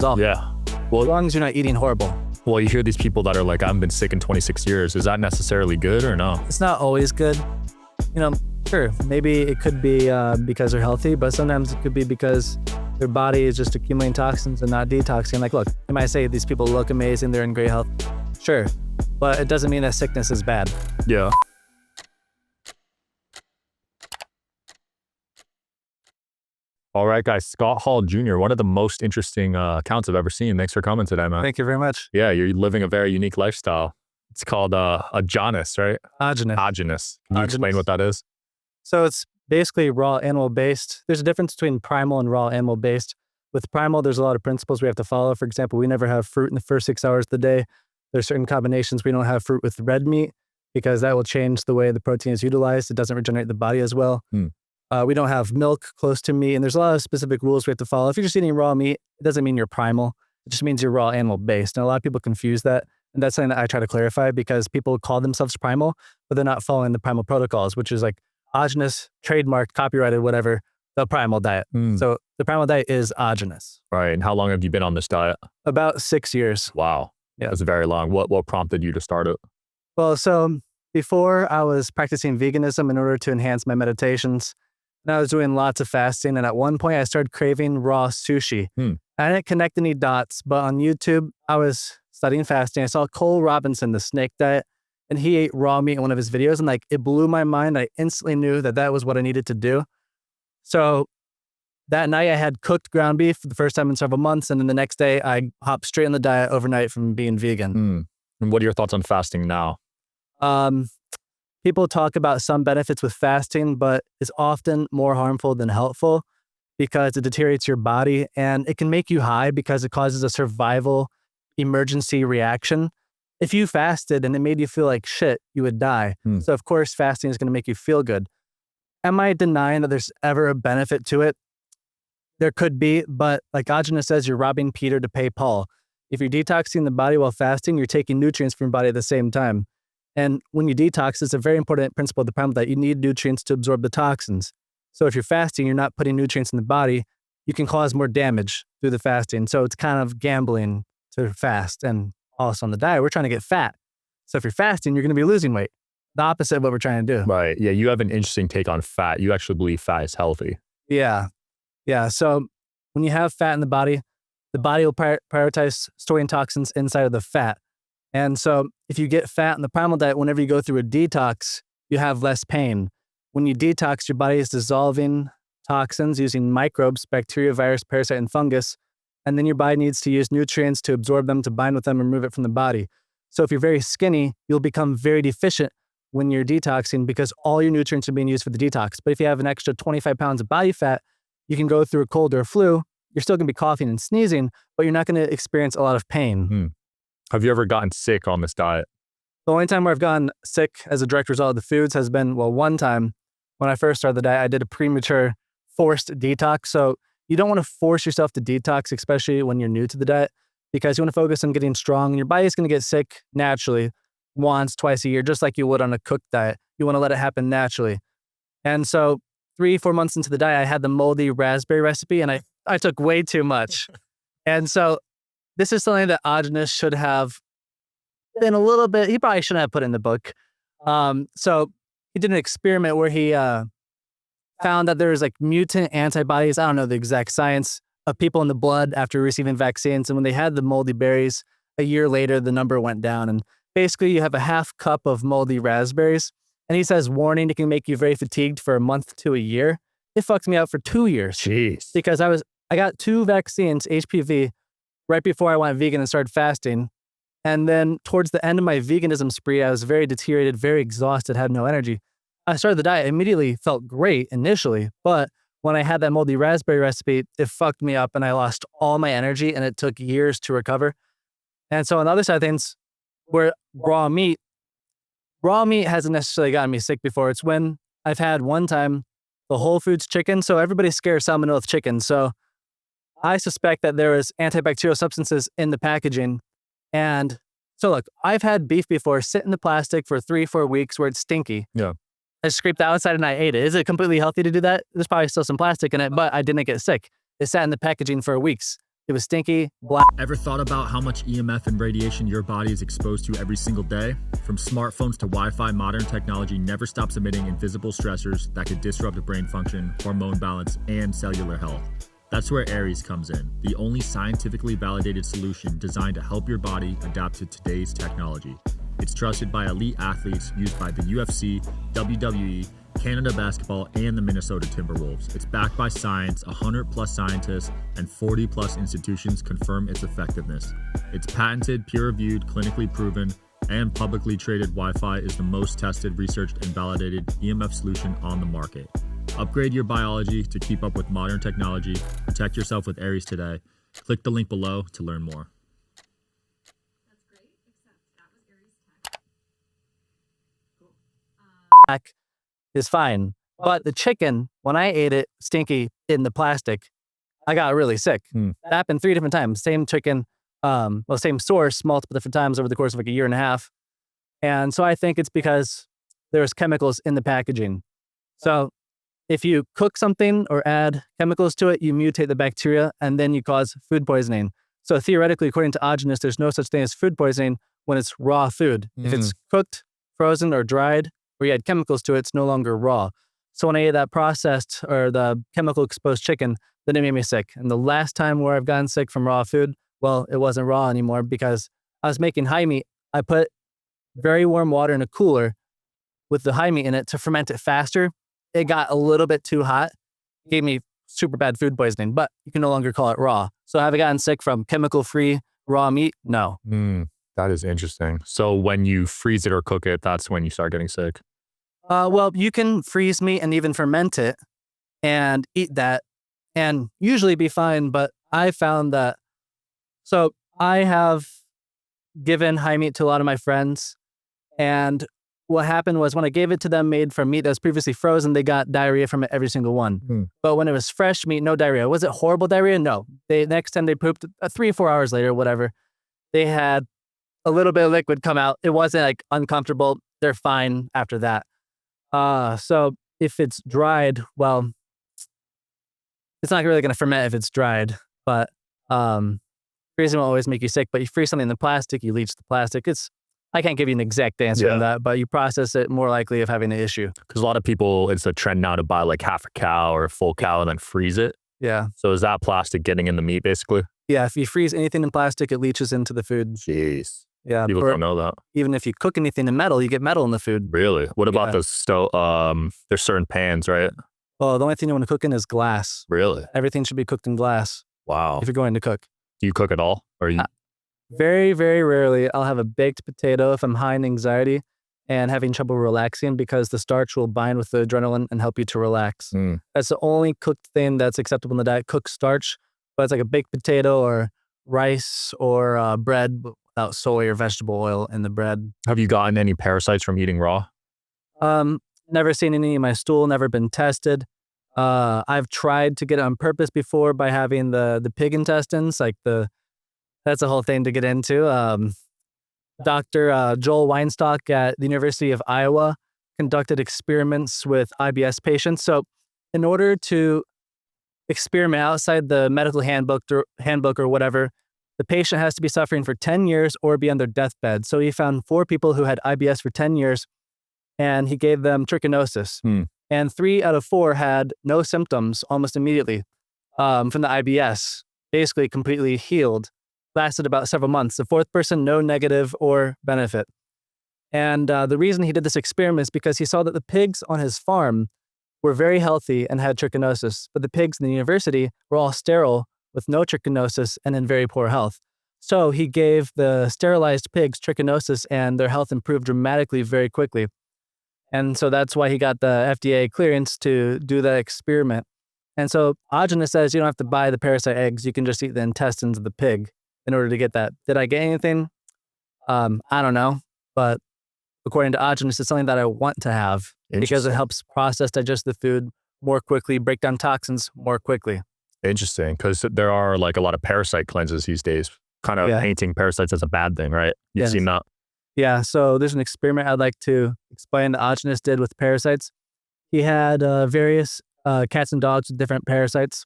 off. Yeah. Well, as long as you're not eating horrible. Well, you hear these people that are like, I haven't been sick in 26 years. Is that necessarily good or no? It's not always good. You know, sure, maybe it could be because they're healthy, but sometimes it could be because their body is just accumulating toxins and not detoxing. Like, look, I might say these people look amazing, they're in great health. Sure, but it doesn't mean that sickness is bad. Yeah. All right, guys. Scott Hall Jr., one of the most interesting accounts I've ever seen. Thanks for coming today, man. Thank you very much. Yeah, you're living a very unique lifestyle. It's called agonist, right? Agonist. Agonist. Can you explain what that is? So it's basically raw animal-based. There's a difference between primal and raw animal-based. With primal, there's a lot of principles we have to follow. For example, we never have fruit in the first 6 hours of the day. There's certain combinations we don't have fruit with red meat because that will change the way the protein is utilized. It doesn't regenerate the body as well. We don't have milk close to meat, and there's a lot of specific rules we have to follow. If you're just eating raw meat, it doesn't mean you're primal. It just means you're raw animal-based. And a lot of people confuse that. And that's something that I try to clarify because people call themselves primal, but they're not following the primal protocols, which is like agonist, trademarked, copyrighted, whatever, the primal diet. So the primal diet is agonist. Right. And how long have you been on this diet? About 6 years. Wow. Yeah. That's very long. What prompted you to start it? Well, so before I was practicing veganism in order to enhance my meditations, and I was doing lots of fasting. And at one point I started craving raw sushi. I didn't connect any dots, but on YouTube, I was studying fasting. I saw Cole Robinson, the snake diet, and he ate raw meat in one of his videos. And like, it blew my mind. I instantly knew that that was what I needed to do. So that night I had cooked ground beef for the first time in several months. And then the next day I hopped straight on the diet overnight from being vegan. And what are your thoughts on fasting now? People talk about some benefits with fasting, but it's often more harmful than helpful because it deteriorates your body and it can make you high because it causes a survival emergency reaction. If you fasted and it made you feel like shit, you would die. So of course, fasting is going to make you feel good. Am I denying that there's ever a benefit to it? There could be, but like Agonist says, you're robbing Peter to pay Paul. If you're detoxing the body while fasting, you're taking nutrients from your body at the same time. And when you detox, it's a very important principle of the primal that you need nutrients to absorb the toxins. So if you're fasting, you're not putting nutrients in the body, you can cause more damage through the fasting. So it's kind of gambling to fast. And also on the diet, we're trying to get fat. So if you're fasting, you're going to be losing weight. The opposite of what we're trying to do. Right. Yeah. You have an interesting take on fat. You actually believe fat is healthy. Yeah. So when you have fat in the body will prioritize storing toxins inside of the fat. And so if you get fat in the primal diet, whenever you go through a detox, you have less pain. When you detox, your body is dissolving toxins using microbes, bacteria, virus, parasite, and fungus. And then your body needs to use nutrients to absorb them, to bind with them, and remove it from the body. So if you're very skinny, you'll become very deficient when you're detoxing because all your nutrients are being used for the detox. But if you have an extra 25 pounds of body fat, you can go through a cold or a flu. You're still going to be coughing and sneezing, but you're not going to experience a lot of pain. Have you ever gotten sick on this diet? The only time where I've gotten sick as a direct result of the foods has been, well, one time when I first started the diet, I did a premature forced detox. So you don't want to force yourself to detox, especially when you're new to the diet, because you want to focus on getting strong. And your body's going to get sick naturally once, twice a year, just like you would on a cooked diet. You want to let it happen naturally. And so 3-4 months into the diet, I had the moldy raspberry recipe and I took way too much. And so this is something that Agonist should have been a little bit, he probably shouldn't have put in the book. So he did an experiment where he found that there was like mutant antibodies, I don't know the exact science, of people in the blood after receiving vaccines. And when they had the moldy berries, a year later, the number went down. And basically you have a half cup of moldy raspberries. And he says, warning, it can make you very fatigued for a month to a year. It fucked me up for 2 years. Jeez. Because I got 2 vaccines, HPV, right before I went vegan and started fasting. And then towards the end of my veganism spree, I was very deteriorated, very exhausted, had no energy. I started the diet, immediately felt great initially, but when I had that moldy raspberry recipe, it fucked me up and I lost all my energy and it took years to recover. And so on the other side of things, where raw meat hasn't necessarily gotten me sick before. It's when I've had one time the Whole Foods chicken. So everybody's scared of salmonella with chicken. So I suspect that there is antibacterial substances in the packaging. And so look, I've had beef before sit in the plastic for 3-4 weeks where it's stinky. Yeah. I scraped the outside and I ate it. Is it completely healthy to do that? There's probably still some plastic in it, but I didn't get sick. It sat in the packaging for weeks. It was stinky, black. Ever thought about how much EMF and radiation your body is exposed to every single day? From smartphones to Wi-Fi, modern technology never stops emitting invisible stressors that could disrupt brain function, hormone balance, and cellular health. That's where Aries comes in, the only scientifically validated solution designed to help your body adapt to today's technology. It's trusted by elite athletes, used by the UFC, WWE, Canada Basketball, and the Minnesota Timberwolves. It's backed by science, 100+ scientists, and 40+ institutions confirm its effectiveness. It's patented, peer-reviewed, clinically proven, and publicly traded Wi-Fi is the most tested, researched, and validated EMF solution on the market. Upgrade your biology to keep up with modern technology. Protect yourself with Aries today. Click the link below to learn more. That's great, except that was Aries tech. Black is fine. But the chicken, when I ate it stinky in the plastic, I got really sick. That happened 3 different times. Same chicken, same source, multiple different times over the course of like a year and a half. And so I think it's because there's chemicals in the packaging. So if you cook something or add chemicals to it, you mutate the bacteria and then you cause food poisoning. So theoretically, according to Oysters, there's no such thing as food poisoning when it's raw food. If it's cooked, frozen, or dried, or you add chemicals to it, it's no longer raw. So when I ate that processed or the chemical exposed chicken, then it made me sick. And the last time where I've gotten sick from raw food, well, it wasn't raw anymore because I was making high meat. I put very warm water in a cooler with the high meat in it to ferment it faster. It got a little bit too hot, gave me super bad food poisoning, but you can no longer call it raw. So have I gotten sick from chemical-free raw meat? No. That is interesting. So when you freeze it or cook it, that's when you start getting sick? Well, you can freeze meat and even ferment it and eat that and usually be fine, but I found that, so I have given high meat to a lot of my friends, and what happened was when I gave it to them made from meat that was previously frozen, they got diarrhea from it every single one. But when it was fresh meat, no diarrhea. Was it horrible diarrhea? No. Next time they pooped 3 or 4 hours later, whatever, they had a little bit of liquid come out. It wasn't like uncomfortable. They're fine after that. So if it's dried, well, it's not really going to ferment if it's dried, but freezing will always make you sick. But you freeze something in the plastic, you leach the plastic. I can't give you an exact answer on that, but you process it, more likely of having an issue. Because a lot of people, it's a trend now to buy like half a cow or a full cow and then freeze it. Yeah. So is that plastic getting in the meat basically? Yeah, if you freeze anything in plastic, it leaches into the food. Jeez. Yeah. People don't know that. Even if you cook anything in metal, you get metal in the food. Really? What about the stove? There's certain pans, right? Well, the only thing you want to cook in is glass. Really? Everything should be cooked in glass. Wow. If you're going to cook. Do you cook at all? Or you? Very, very rarely. I'll have a baked potato if I'm high in anxiety and having trouble relaxing because the starch will bind with the adrenaline and help you to relax. That's the only cooked thing that's acceptable in the diet, cooked starch. But it's like a baked potato or rice or bread without soy or vegetable oil in the bread. Have you gotten any parasites from eating raw? Never seen any in my stool, never been tested. I've tried to get it on purpose before by having the pig intestines, that's a whole thing to get into. Dr. Joel Weinstock at the University of Iowa conducted experiments with IBS patients. So in order to experiment outside the medical handbook or whatever, the patient has to be suffering for 10 years or be on their deathbed. So he found 4 people who had IBS for 10 years, and he gave them trichinosis. And 3 out of 4 had no symptoms almost immediately from the IBS, basically completely healed. Lasted about several months. The 4th person, no negative or benefit. And the reason he did this experiment is because he saw that the pigs on his farm were very healthy and had trichinosis, but the pigs in the university were all sterile with no trichinosis and in very poor health. So he gave the sterilized pigs trichinosis and their health improved dramatically very quickly. And so that's why he got the FDA clearance to do that experiment. And so Oysters says you don't have to buy the parasite eggs, you can just eat the intestines of the pig in order to get that. Did I get anything? I don't know. But according to Oysters, it's something that I want to have because it helps process, digest the food more quickly, break down toxins more quickly. Interesting, because there are like a lot of parasite cleanses these days, kind of painting parasites as a bad thing, right? You've seen that? Yeah, so there's an experiment I'd like to explain that Oysters did with parasites. He had various cats and dogs with different parasites.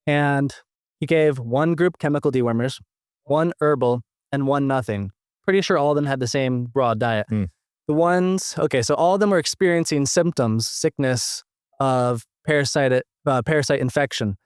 And He gave one group chemical dewormers, one herbal, and one nothing. Pretty sure all of them had the same raw diet. The ones, so all of them were experiencing symptoms, sickness of parasite infection.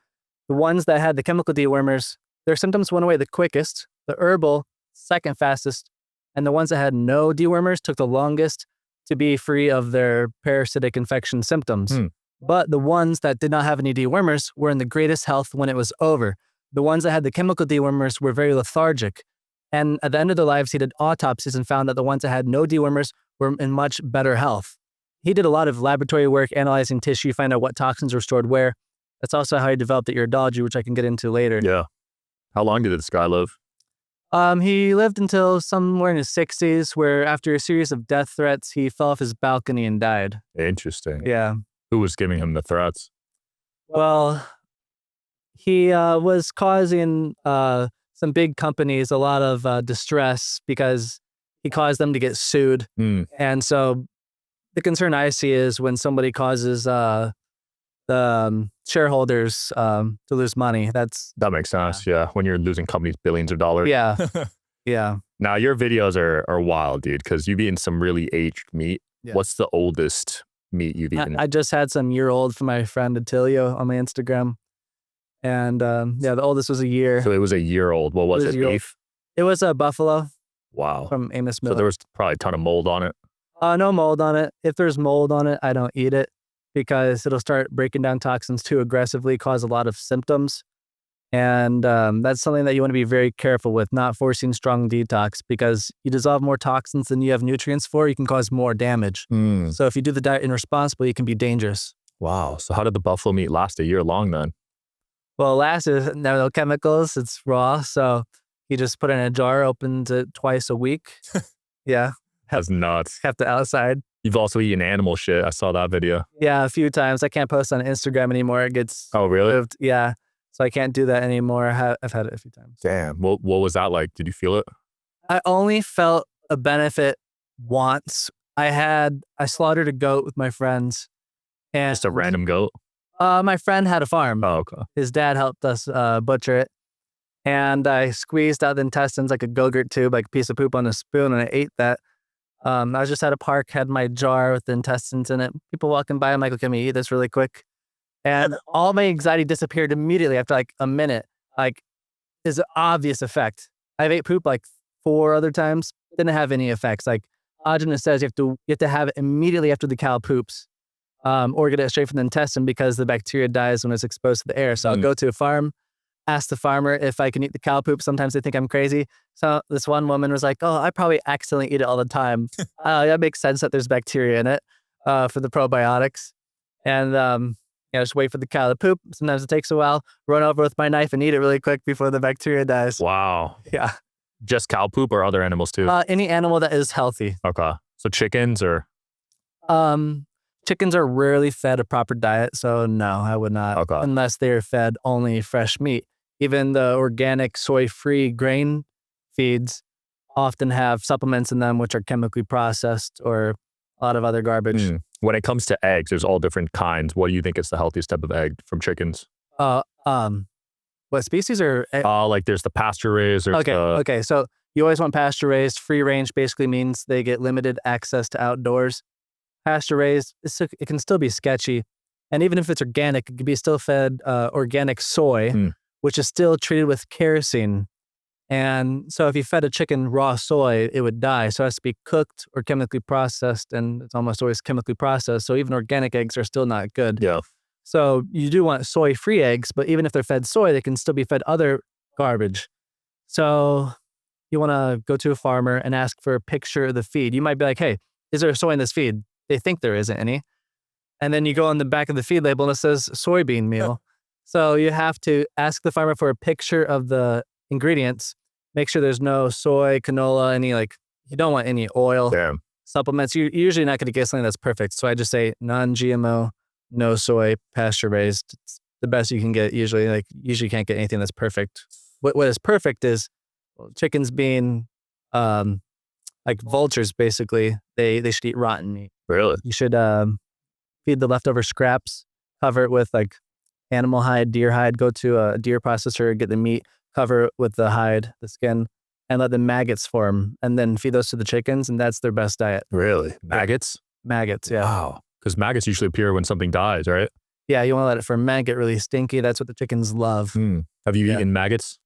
The ones that had the chemical dewormers, their symptoms went away the quickest. The herbal, second fastest. And the ones that had no dewormers took the longest to be free of their parasitic infection symptoms. But the ones that did not have any dewormers were in the greatest health when it was over. The ones that had the chemical dewormers were very lethargic. And at the end of their lives, he did autopsies and found that the ones that had no dewormers were in much better health. He did a lot of laboratory work analyzing tissue, find out what toxins were stored where. That's also how he developed the Iridology, which I can get into later. Yeah. How long did this guy live? He lived until somewhere in his 60s, where after a series of death threats, he fell off his balcony and died. Interesting. Yeah. Who was giving him the threats? Well, he was causing some big companies a lot of distress because he caused them to get sued. And so the concern I see is when somebody causes the shareholders to lose money. That makes sense. Yeah. When you're losing companies billions of dollars. Yeah. Yeah. Now your videos are wild, dude, because you've eaten some really aged meat. Yeah. What's the oldest meat you've eaten? I just had some year-old from my friend Attilio on my Instagram. And the oldest was a year. So it was a year old. What was it? Beef? It was a buffalo. Wow. From Amos Miller. So there was probably a ton of mold on it. No mold on it. If there's mold on it, I don't eat it because it'll start breaking down toxins too aggressively, cause a lot of symptoms. And that's something that you want to be very careful with, not forcing strong detox, because you dissolve more toxins than you have nutrients for, you can cause more damage. So if you do the diet irresponsibly, it can be dangerous. Wow. So how did the buffalo meat last a year long then? Well, last is no chemicals. It's raw. So you just put it in a jar, opens it twice a week. Yeah. That's nuts. Kept it outside. You've also eaten animal shit. I saw that video. Yeah, a few times. I can't post on Instagram anymore. It gets Oh, really? moved. Yeah. So I can't do that anymore. I've had it a few times. Damn. What was that like? Did you feel it? I only felt a benefit once. I slaughtered a goat with my friends. And Just a random goat? My friend had a farm. Oh, okay. His dad helped us butcher it. And I squeezed out the intestines like a Go-Gurt tube, like a piece of poop on a spoon, and I ate that. I was just at a park, had my jar with the intestines in it. People walking by, I'm like, okay, let me eat this really quick. And all my anxiety disappeared immediately after like a minute. Like, there's an obvious effect. I've ate poop like 4 other times, didn't have any effects. Like, Agenus says you have to have it immediately after the cow poops, or get it straight from the intestine because the bacteria dies when it's exposed to the air. So I'll go to a farm, ask the farmer if I can eat the cow poop. Sometimes they think I'm crazy. So this one woman was like, oh, I probably accidentally eat it all the time. That makes sense that there's bacteria in it for the probiotics. And just wait for the cow to poop. Sometimes it takes a while. Run over with my knife and eat it really quick before the bacteria dies. Wow. Yeah. Just cow poop or other animals too? Any animal that is healthy. Okay. So chickens or? Chickens are rarely fed a proper diet, so no, I would not. Okay. Unless they're fed only fresh meat. Even the organic soy-free grain feeds often have supplements in them which are chemically processed or a lot of other garbage. When it comes to eggs, there's all different kinds. What do you think is the healthiest type of egg from chickens? What species or? Like there's the pasture raised. Okay. So you always want pasture raised. Free range basically means they get limited access to outdoors. Pasture raised, it can still be sketchy. And even if it's organic, it can be still fed organic soy, which is still treated with kerosene. And so if you fed a chicken raw soy, it would die. So it has to be cooked or chemically processed, and it's almost always chemically processed. So even organic eggs are still not good. Yeah. So you do want soy-free eggs, but even if they're fed soy, they can still be fed other garbage. So you want to go to a farmer and ask for a picture of the feed. You might be like, hey, is there soy in this feed? They think there isn't any. And then you go on the back of the feed label and it says soybean meal. So you have to ask the farmer for a picture of the ingredients. Make sure there's no soy, canola, you don't want any oil. Damn. Supplements. You're usually not going to get something that's perfect. So I just say non-GMO, no soy, pasture raised. It's the best you can get usually. Usually you can't get anything that's perfect. What is perfect is chickens being like vultures, basically. They should eat rotten meat. Really? You should feed the leftover scraps, cover it with animal hide, deer hide, go to a deer processor, get the meat, cover it with the hide, the skin, and let the maggots form, and then feed those to the chickens, and that's their best diet. Really? Maggots? Maggots, yeah. Wow. Because maggots usually appear when something dies, right? Yeah, you want to let it ferment, get really stinky. That's what the chickens love. Have you eaten maggots?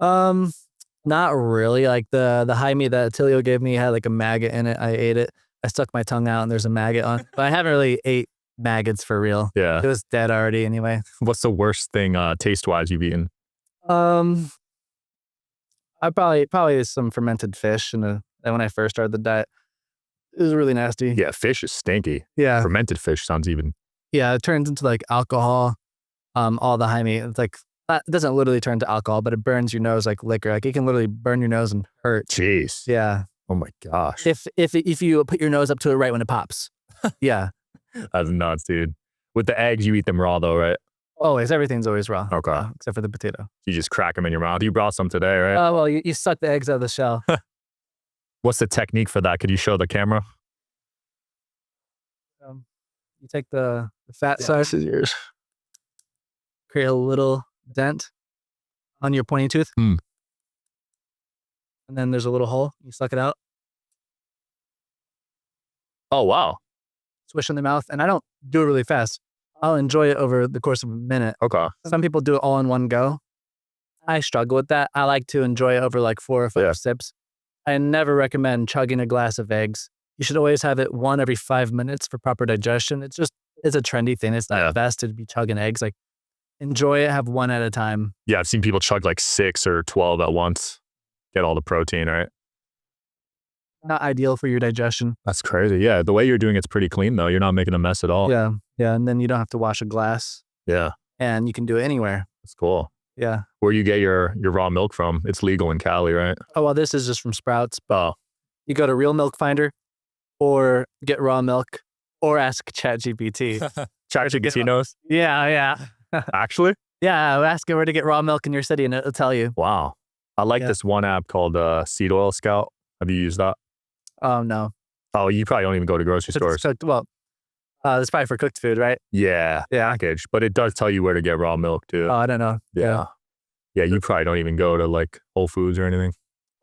Not really. Like the high meat that Attilio gave me had like a maggot in it. I ate it. I stuck my tongue out and there's a maggot on it. But I haven't really ate maggots for real. Yeah. It was dead already anyway. What's the worst thing taste-wise you've eaten? I probably some fermented fish and when I first started the diet. It was really nasty. Yeah, fish is stinky. Yeah. Fermented fish sounds even. Yeah, it turns into like alcohol. All the high meat. It's like it doesn't literally turn to alcohol, but it burns your nose like liquor. Like it can literally burn your nose and hurt. Jeez. Yeah. Oh my gosh. If you put your nose up to it right when it pops. Yeah. That's nuts, dude. With the eggs, you eat them raw though, right? Always. Everything's always raw. Okay. Except for the potato. You just crack them in your mouth. You brought some today, right? Oh, well, you suck the eggs out of the shell. What's the technique for that? Could you show the camera? You take the fat side, This is yours. create a little dent on your pointy tooth. And then there's a little hole. You suck it out, Oh, wow. swish in the mouth. And I don't do it really fast. I'll enjoy it over the course of a minute. Okay. Some people do it all in one go. I struggle with that. I like to enjoy it over like 4 or 5 sips. I never recommend chugging a glass of eggs. You should always have it 1 every 5 minutes for proper digestion. It's a trendy thing. It's not best to be chugging eggs. Like enjoy it, have 1 at a time. Yeah, I've seen people chug like 6 or 12 at once. Get all the protein, right? Not ideal for your digestion. That's crazy. Yeah, the way you're doing it's pretty clean though. You're not making a mess at all. Yeah. Yeah. And then you don't have to wash a glass Yeah, and you can do it anywhere. that's cool. Yeah. Where you get your raw milk from? It's legal in Cali, right? Oh, well, this is just from Sprouts. Oh, You go to Real Milk Finder or get raw milk or ask ChatGPT. ChatGPT knows. Yeah. Actually? Yeah. Ask it where to get raw milk in your city and it'll tell you. Wow. I like this one app called Seed Oil Scout. Have you used that? Oh, no. Oh, you probably don't even go to grocery stores. It's probably for cooked food, right? Yeah, packaged, but it does tell you where to get raw milk too. Oh, I don't know. Yeah, you probably don't even go to like Whole Foods or anything.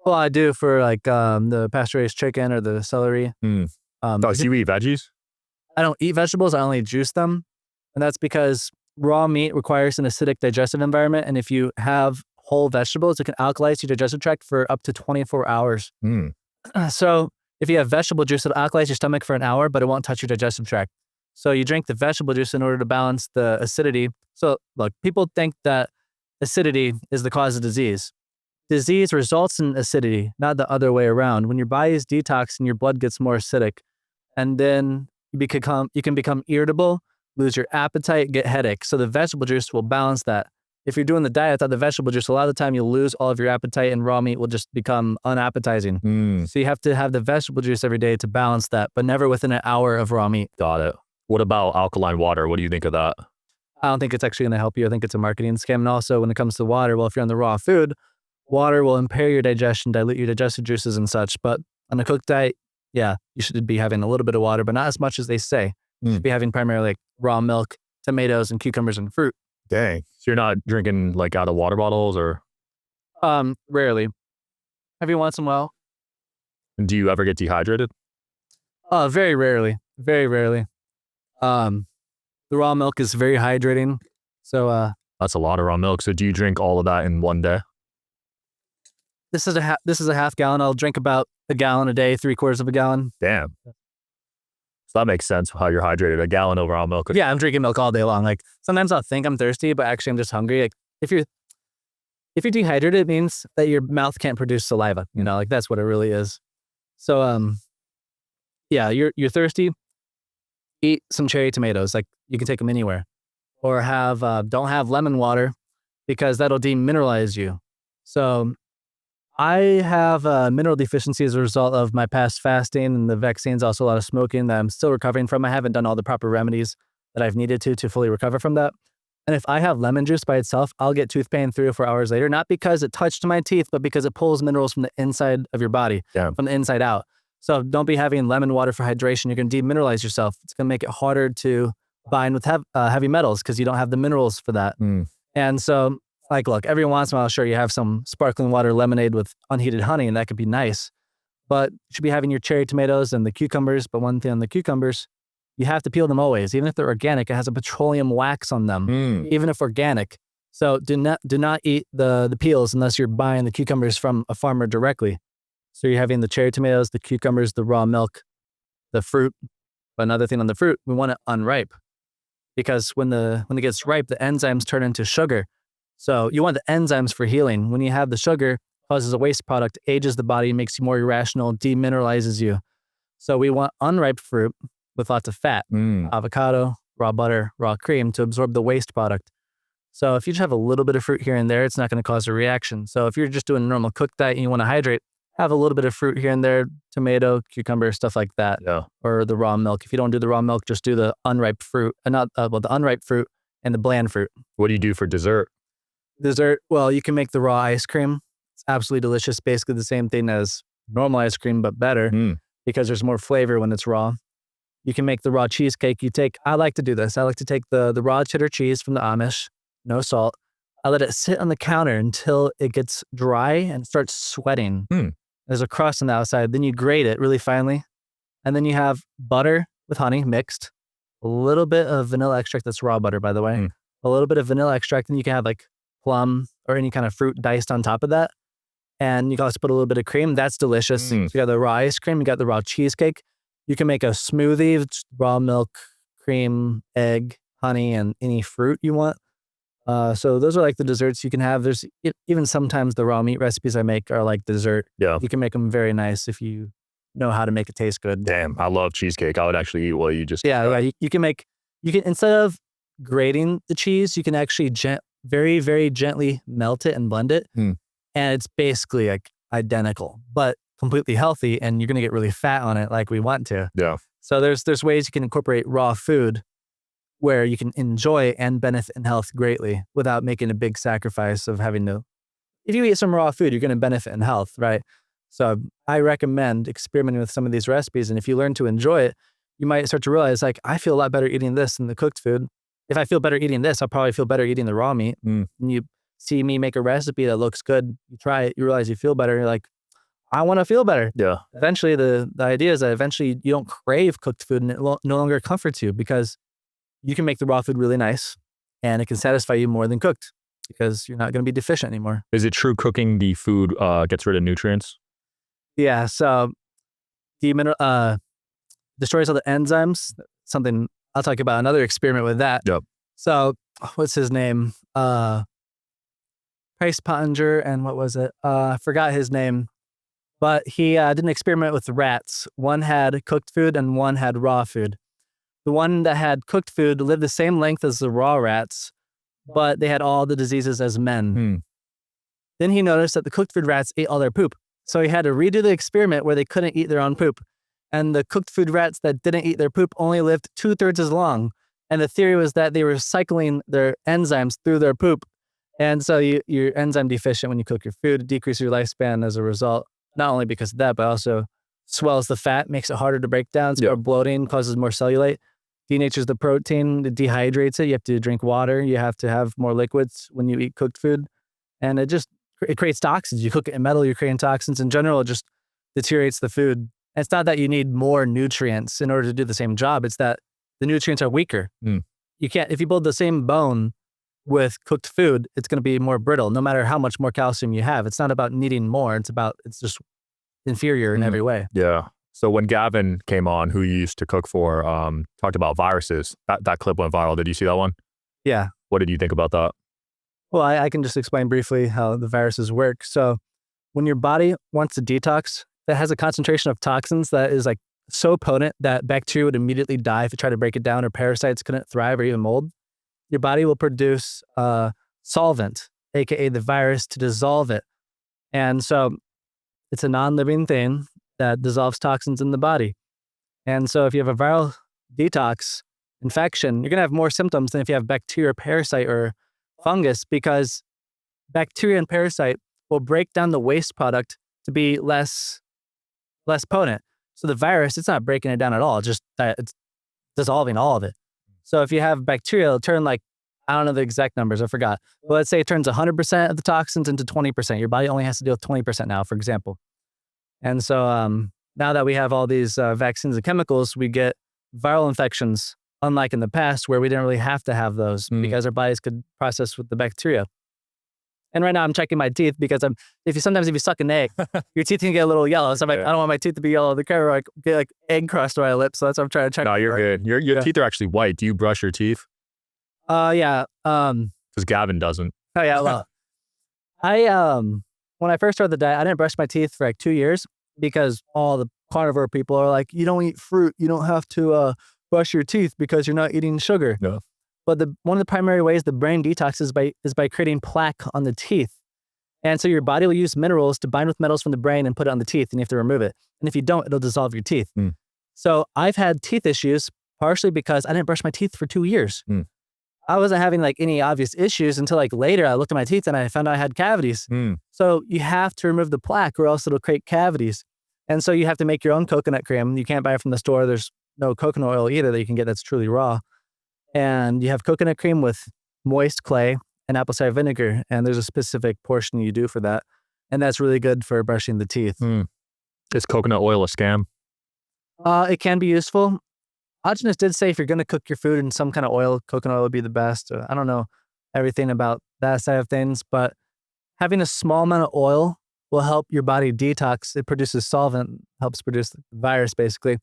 Well, I do for like the pasture-raised chicken or the celery. So you eat veggies? I don't eat vegetables. I only juice them. And that's because raw meat requires an acidic digestive environment. And if you have whole vegetables, it can alkalize your digestive tract for up to 24 hours. So if you have vegetable juice, it'll alkalize your stomach for an hour, but it won't touch your digestive tract. So you drink the vegetable juice in order to balance the acidity. So look, people think that acidity is the cause of disease. Disease results in acidity, not the other way around. When your body is detoxing, your blood gets more acidic. And then you can become irritable, lose your appetite, get headache. So the vegetable juice will balance that. If you're doing the diet without the vegetable juice, a lot of the time you'll lose all of your appetite and raw meat will just become unappetizing. So you have to have the vegetable juice every day to balance that, but never within an hour of raw meat. Got it. What about alkaline water? What do you think of that? I don't think it's actually going to help you. I think it's a marketing scam. And also when it comes to water, well, if you're on the raw food, water will impair your digestion, dilute your digestive juices and such. But on a cooked diet, yeah, you should be having a little bit of water, but not as much as they say. You should be having primarily like raw milk, tomatoes, and cucumbers and fruit. Dang. So you're not drinking like out of water bottles or? Rarely. Every once in a while. Do you ever get dehydrated? Very rarely. Very rarely. The raw milk is very hydrating. So That's a lot of raw milk. So do you drink all of that in one day? this is a half gallon. I'll drink about a gallon a day, 3/4 of a gallon. Damn. So that makes sense how you're hydrated. A gallon of raw milk. Yeah, I'm drinking milk all day long. Like sometimes I'll think I'm thirsty, but actually I'm just hungry. Like if you're dehydrated, it means that your mouth can't produce saliva. You know, like that's what it really is. So yeah, you're thirsty. Eat some cherry tomatoes. Like you can take them anywhere, or don't have lemon water because that'll demineralize you. So I have mineral deficiency as a result of my past fasting and the vaccines, also a lot of smoking that I'm still recovering from. I haven't done all the proper remedies that I've needed to fully recover from that. And if I have lemon juice by itself, I'll get tooth pain 3 or 4 hours later, not because it touched my teeth, but because it pulls minerals from the inside of your body, from the inside out. So don't be having lemon water for hydration. You're going to demineralize yourself. It's going to make it harder to bind with heavy metals because you don't have the minerals for that. And so, like, look, every once in a while, sure, you have some sparkling water lemonade with unheated honey, and that could be nice. But you should be having your cherry tomatoes and the cucumbers. But one thing on the cucumbers, you have to peel them always. Even if they're organic, it has a petroleum wax on them, even if organic. So do not eat the peels unless you're buying the cucumbers from a farmer directly. So you're having the cherry tomatoes, the cucumbers, the raw milk, the fruit. But another thing on the fruit, we want it unripe. Because when it gets ripe, the enzymes turn into sugar. So you want the enzymes for healing. When you have the sugar, causes a waste product, ages the body, makes you more irrational, demineralizes you. So we want unripe fruit with lots of fat, avocado, raw butter, raw cream to absorb the waste product. So if you just have a little bit of fruit here and there, it's not going to cause a reaction. So if you're just doing a normal cooked diet and you want to hydrate, have a little bit of fruit here and there, tomato, cucumber, stuff like that, or the raw milk. If you don't do the raw milk, just do the unripe fruit, the unripe fruit and the bland fruit. What do you do for dessert? Dessert, well, you can make the raw ice cream. It's absolutely delicious. Basically the same thing as normal ice cream, but better because there's more flavor when it's raw. You can make the raw cheesecake. I like to do this. I like to take the raw cheddar cheese from the Amish, no salt. I let it sit on the counter until it gets dry and starts sweating. There's a crust on the outside. Then you grate it really finely. And then you have butter with honey mixed, a little bit of vanilla extract. That's raw butter, by the way. A little bit of vanilla extract. And you can have like plum or any kind of fruit diced on top of that. And you can also put a little bit of cream. That's delicious. So you got the raw ice cream. You got the raw cheesecake. You can make a smoothie, with raw milk, cream, egg, honey, and any fruit you want. So those are like the desserts you can have. There's even sometimes the raw meat recipes I make are like dessert. Yeah. You can make them very nice if you know how to make it taste good. Damn, I love cheesecake. I would actually eat what you just... Yeah, right. You can instead of grating the cheese, you can actually very, very gently melt it and blend it. And it's basically like identical, but completely healthy. And you're going to get really fat on it like we want to. Yeah. So there's ways you can incorporate raw food where you can enjoy and benefit in health greatly without making a big sacrifice of having to. If you eat some raw food, you're going to benefit in health, right? So I recommend experimenting with some of these recipes. And if you learn to enjoy it, you might start to realize, like, I feel a lot better eating this than the cooked food. If I feel better eating this, I'll probably feel better eating the raw meat. And you see me make a recipe that looks good, you try it, you realize you feel better. You're like, I want to feel better. Yeah. Eventually, the idea is that eventually you don't crave cooked food and it no longer comforts you because you can make the raw food really nice and it can satisfy you more than cooked because you're not going to be deficient anymore. Is it true cooking the food gets rid of nutrients? Yeah. So destroys all the enzymes. Something I'll talk about another experiment with that. Yep. So what's his name? Price Pottinger and what was it? I forgot his name. But he did an experiment with rats. One had cooked food and one had raw food. The one that had cooked food lived the same length as the raw rats, but they had all the diseases as men. Then he noticed that the cooked food rats ate all their poop. So he had to redo the experiment where they couldn't eat their own poop. And the cooked food rats that didn't eat their poop only lived 2/3 as long. And the theory was that they were cycling their enzymes through their poop. And so you're enzyme deficient when you cook your food, it decreases your lifespan as a result. Not only because of that, but also swells the fat, makes it harder to break down. So bloating, causes more cellulite, denatures the protein, it dehydrates it. You have to drink water. You have to have more liquids when you eat cooked food. And it creates toxins. You cook it in metal, you're creating toxins. In general, it just deteriorates the food. And it's not that you need more nutrients in order to do the same job. It's that the nutrients are weaker. You can't, if you build the same bone with cooked food, it's going to be more brittle, no matter how much more calcium you have. It's not about needing more. It's just inferior in every way. Yeah. So when Gavin came on, who you used to cook for, talked about viruses, that clip went viral. Did you see that one? Yeah. What did you think about that? Well, I can just explain briefly how the viruses work. So when your body wants to detox, that has a concentration of toxins that is like so potent that bacteria would immediately die if you try to break it down, or parasites couldn't thrive, or even mold. Your body will produce a solvent, aka the virus, to dissolve it. And so it's a non-living thing that dissolves toxins in the body. And so if you have a viral detox infection, you're going to have more symptoms than if you have bacteria, parasite, or fungus, because bacteria and parasite will break down the waste product to be less potent. So the virus, it's not breaking it down at all. It's just that it's dissolving all of it. So if you have bacteria, it'll turn like, I don't know the exact numbers, I forgot. But let's say it turns 100% of the toxins into 20%. Your body only has to deal with 20% now, for example. And so now that we have all these vaccines and chemicals, we get viral infections, unlike in the past where we didn't really have to have those because our bodies could process with the bacteria. And right now I'm checking my teeth because sometimes if you suck an egg, your teeth can get a little yellow. So I'm like, I don't want my teeth to be yellow. The camera like get like egg crust on my lips. So that's what I'm trying to check. No, you're good. Your teeth are actually white. Do you brush your teeth? Yeah. Because Gavin doesn't. Oh yeah. Well, when I first started the diet, I didn't brush my teeth for like 2 years because all the carnivore people are like, you don't eat fruit. You don't have to brush your teeth because you're not eating sugar. No. But one of the primary ways the brain detoxes is by creating plaque on the teeth. And so your body will use minerals to bind with metals from the brain and put it on the teeth, and you have to remove it. And if you don't, it'll dissolve your teeth. So I've had teeth issues partially because I didn't brush my teeth for 2 years. I wasn't having like any obvious issues until like later I looked at my teeth and I found out I had cavities. So you have to remove the plaque or else it'll create cavities. And so you have to make your own coconut cream. You can't buy it from the store. There's no coconut oil either that you can get that's truly raw. And you have coconut cream with moist clay and apple cider vinegar. And there's a specific portion you do for that. And that's really good for brushing the teeth. Is coconut oil a scam? It can be useful. Agenus did say if you're going to cook your food in some kind of oil, coconut oil would be the best. I don't know everything about that side of things, but having a small amount of oil will help your body detox. It produces solvent, helps produce the virus basically,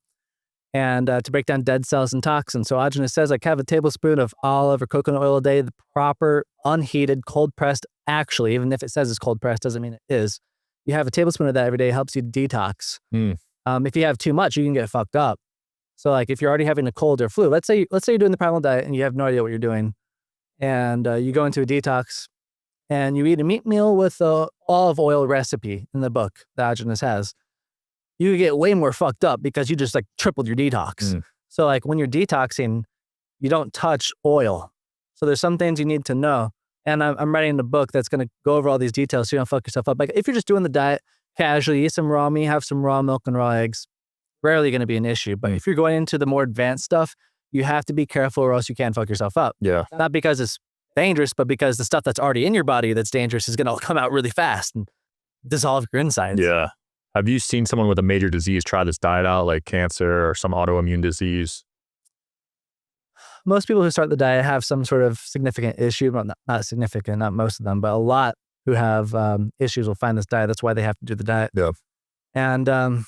and to break down dead cells and toxins. So Agenus says like have a tablespoon of olive or coconut oil a day, the proper unheated, cold pressed, actually, even if it says it's cold pressed, doesn't mean it is. You have a tablespoon of that every day, helps you detox. If you have too much, you can get fucked up. So like if you're already having a cold or flu, let's say you're doing the Primal diet and you have no idea what you're doing, and you go into a detox and you eat a meat meal with a olive oil recipe in the book that Agenus has, you get way more fucked up because you just like tripled your detox. So like when you're detoxing, you don't touch oil. So there's some things you need to know. And I'm writing a book that's going to go over all these details so you don't fuck yourself up. Like if you're just doing the diet casually, eat some raw meat, have some raw milk and raw eggs, rarely going to be an issue. But if you're going into the more advanced stuff, you have to be careful or else you can fuck yourself up. Yeah. Not because it's dangerous, but because the stuff that's already in your body that's dangerous is going to come out really fast and dissolve your insides. Yeah. Have you seen someone with a major disease try this diet out, like cancer or some autoimmune disease? Most people who start the diet have some sort of significant issue. Well, not significant, not most of them, but a lot who have issues will find this diet. That's why they have to do the diet. Yeah. And a